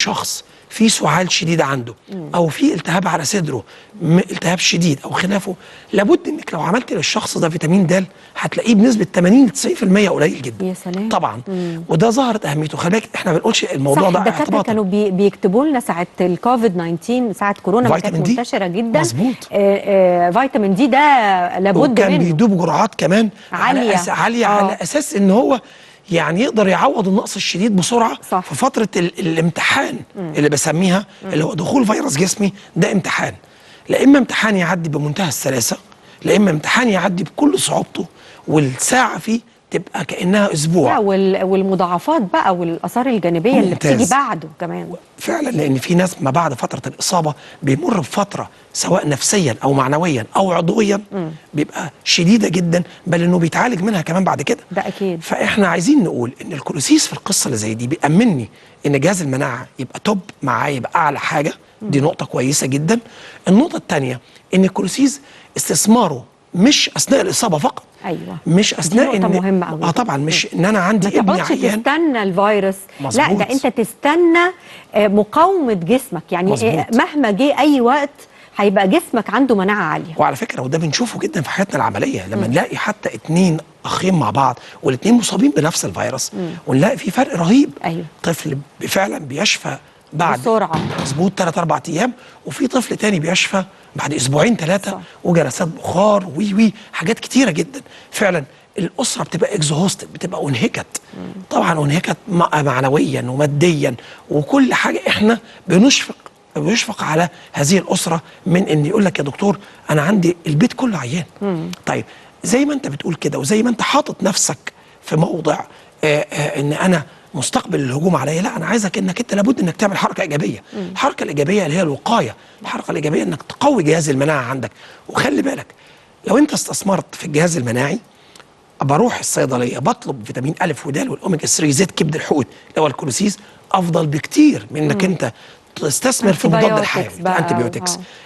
شخص في سعال شديد عنده او في التهاب على صدره، التهاب شديد او خلافه، لابد انك لو عملت للشخص ده فيتامين د هتلاقيه بنسبه 80 ل 90% قليل جدا. يا سلام. طبعا. وده ظهرت اهميته. خلي بالك احنا ما بنقولش الموضوع ده الدكاتره اعتباطا. كانوا بيكتبوا لنا ساعه الكوفيد 19 ساعه كورونا ما كانت منتشره جدا. مظبوط. فيتامين دي ده لابد منه، وكان بيدوب جرعات كمان عاليه على اساس ان هو يعني يقدر يعوض النقص الشديد بسرعه. صح. في فتره الامتحان اللي بسميها اللي هو دخول فيروس جسمي. ده امتحان، لا اما امتحان يعدي بمنتهى السلاسه، لا اما امتحان يعدي بكل صعوبته والساعه فيه تبقى كانها اسبوع. لا والمضاعفات بقى والاثار الجانبيه اللي بتيجي بعده كمان. فعلا، لان في ناس ما بعد فتره الاصابه بيمر بفتره سواء نفسيا او معنويا او عضويا بيبقى شديده جدا، بل انه بيتعالج منها كمان بعد كده. ده اكيد. فاحنا عايزين نقول ان الكولوسيس في القصه اللي زي دي بيأمنني ان جهاز المناعه يبقى توب معايا، يبقى اعلى حاجه. دي نقطه كويسه جدا. النقطه الثانيه ان الكولوسيس استثماره مش اثناء الاصابه فقط. ايوه، مش اثناء دي نقطة مهمة قوي. طبعا مش ان انا عندي ابني عيان تستنى الفيروس. مظبوط. لا، ده انت تستنى مقاومه جسمك، يعني مهما جه اي وقت هيبقى جسمك عنده مناعه عاليه. وعلى فكره وده بنشوفه جدا في حياتنا العمليه، لما نلاقي حتى اتنين اخين مع بعض والاثنين مصابين بنفس الفيروس ونلاقي في فرق رهيب. ايوه. طفل فعلا بيشفى بعد بسرعه مظبوط 3-4 ايام، وفي طفل تاني بيشفى بعد اسبوعين 3 وجلسات بخار وي حاجات كتيره جدا. فعلا الاسره بتبقى اكزهوستد، بتبقى انهكت. طبعا انهكت معنويا وماديا وكل حاجه. احنا بيشفق على هذه الاسره من ان يقول لك يا دكتور انا عندي البيت كله عيان. طيب زي ما انت بتقول كده وزي ما انت حاطط نفسك في موضع ان انا مستقبل الهجوم عليا، لا انا عايزك انك انت لابد انك تعمل حركه ايجابيه. الحركه الايجابيه اللي هي الوقايه، الحركه الايجابيه انك تقوي جهاز المناعه عندك. وخلي بالك لو انت استثمرت في الجهاز المناعي، بروح الصيدليه بطلب فيتامين أ ود والاوميجا 3 زيت كبد الحوت اللي هو الكولوسيس، افضل بكتير من انك انت تستثمر في مضاد الحيوي.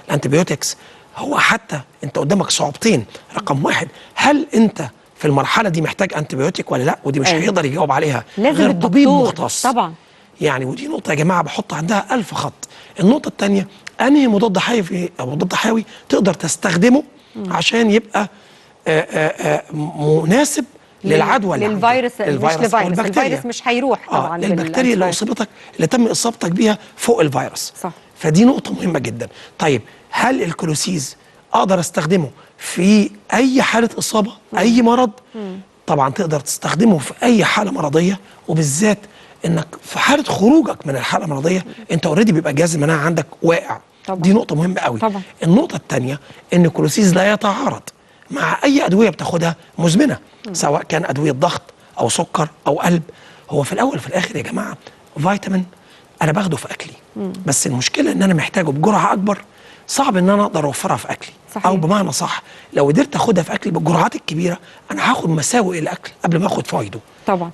الانتيبيوتكس هو حتى انت قدامك صعوبتين. رقم واحد، هل انت في المرحله دي محتاج انتيبيوتيك ولا لا؟ ودي مش هيقدر يجاوب عليها غير طبيب مختص طبعا. يعني ودي نقطه يا جماعه بحط عندها 1000 خط. النقطه الثانيه، انهي مضاد حيوي او مضاد حيوي تقدر تستخدمه عشان يبقى مناسب للعدوى للفيروس مش للفيروس. الفيروس مش هيروح طبعا للبكتيريا اللي اصيبتك اللي تم اصابتك بيها فوق الفيروس. صح. فدي نقطه مهمه جدا. طيب هل الكولوسيس اقدر استخدمه في اي حاله اصابه اي مرض؟ طبعا تقدر تستخدمه في اي حاله مرضيه، وبالذات انك في حاله خروجك من الحاله المرضيه انت اوريدي بيبقى جهاز المناعه عندك واقع. طبعا. دي نقطه مهمه قوي. طبعا. النقطه الثانيه ان الكولوسيس لا يتعارض مع اي ادويه بتاخدها مزمنه، سواء كان ادويه ضغط او سكر او قلب. هو في الاول وفي الاخر يا جماعه فيتامين انا باخده في اكلي. بس المشكله ان انا محتاجه بجرعه اكبر، صعب ان انا اقدر اوفرها في اكلي. صحيح. او بمعنى صح، لو قدرت اخدها في اكلي بالجرعات الكبيره انا هاخد مساوئ الاكل قبل ما اخد فايده. طبعا.